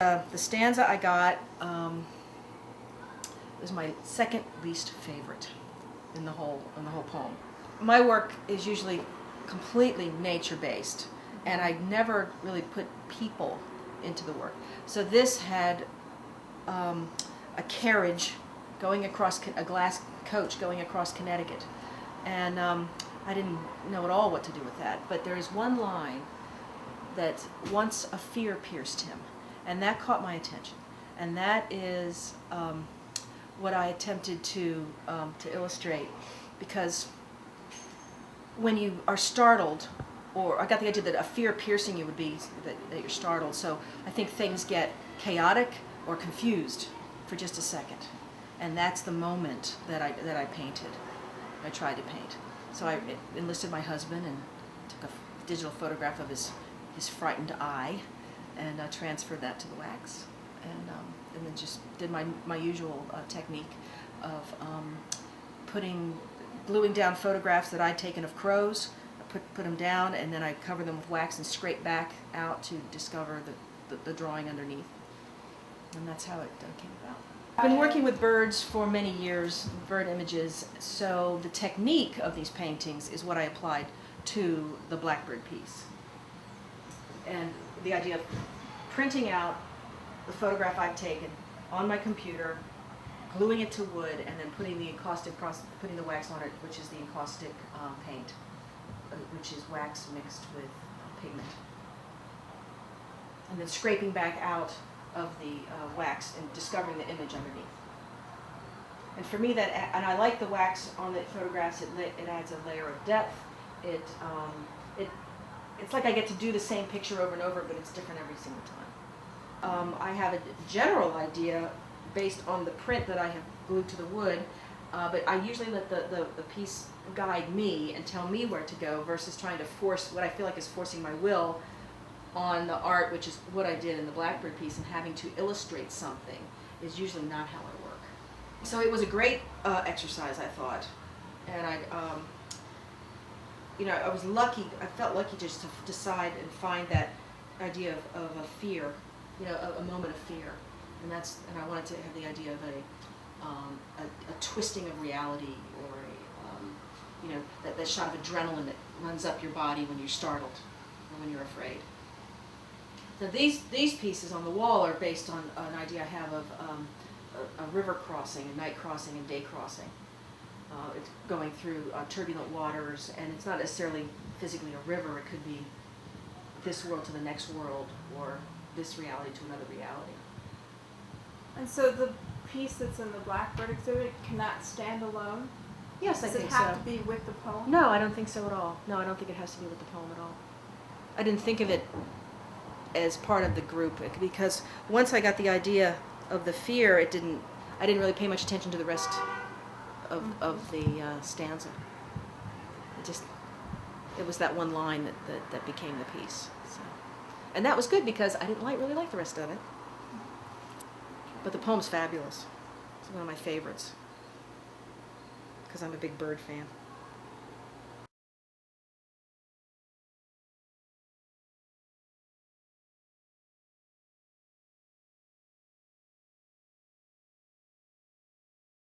The stanza I got was my second least favorite in the whole poem. My work is usually completely nature-based, and I never really put people into the work. So this had a carriage going across, a glass coach going across Connecticut, and I didn't know at all what to do with that. But there is one line that once a fear pierced him, and that caught my attention, and that is what I attempted to illustrate, because when you are startled, or I got the idea that a fear piercing you would be that you're startled, so I think things get chaotic or confused for just a second, and that's the moment that I painted. I tried to paint. So I enlisted my husband and took a digital photograph of his frightened eye, and transferred that to the wax, and then just did my usual technique of gluing down photographs that I'd taken of crows. I put them down, and then I cover them with wax and scrape back out to discover the drawing underneath, and that's how it came about. I've been working with birds for many years, bird images, so the technique of these paintings is what I applied to the blackbird piece. And the idea of printing out the photograph I've taken on my computer, gluing it to wood, and then putting the wax on it, which is the encaustic paint, which is wax mixed with pigment, and then scraping back out of the wax and discovering the image underneath. And for me, and I like the wax on the photographs. It adds a layer of depth. It's like I get to do the same picture over and over, but it's different every single time. I have a general idea based on the print that I have glued to the wood, but I usually let the piece guide me and tell me where to go, versus trying to force what I feel like is forcing my will on the art, which is what I did in the blackbird piece, and having to illustrate something is usually not how I work. So it was a great exercise, I thought, and I was lucky. I felt lucky just to decide and find that idea of a fear, a moment of fear, and I wanted to have the idea of a twisting of reality, or that shot of adrenaline that runs up your body when you're startled or when you're afraid. So these pieces on the wall are based on an idea I have of a river crossing, a night crossing, and day crossing. It's going through turbulent waters, and it's not necessarily physically a river. It could be this world to the next world, or this reality to another reality. And so the piece that's in the Blackbird exhibit cannot stand alone? Yes, I think so. Does it have to be with the poem? No, I don't think so at all. No, I don't think it has to be with the poem at all. I didn't think of it as part of the group, because once I got the idea of the fear, I didn't really pay much attention to the rest of the stanza. It was that one line that became the piece. So. And that was good, because I didn't really like the rest of it. But the poem's fabulous. It's one of my favorites, because I'm a big bird fan.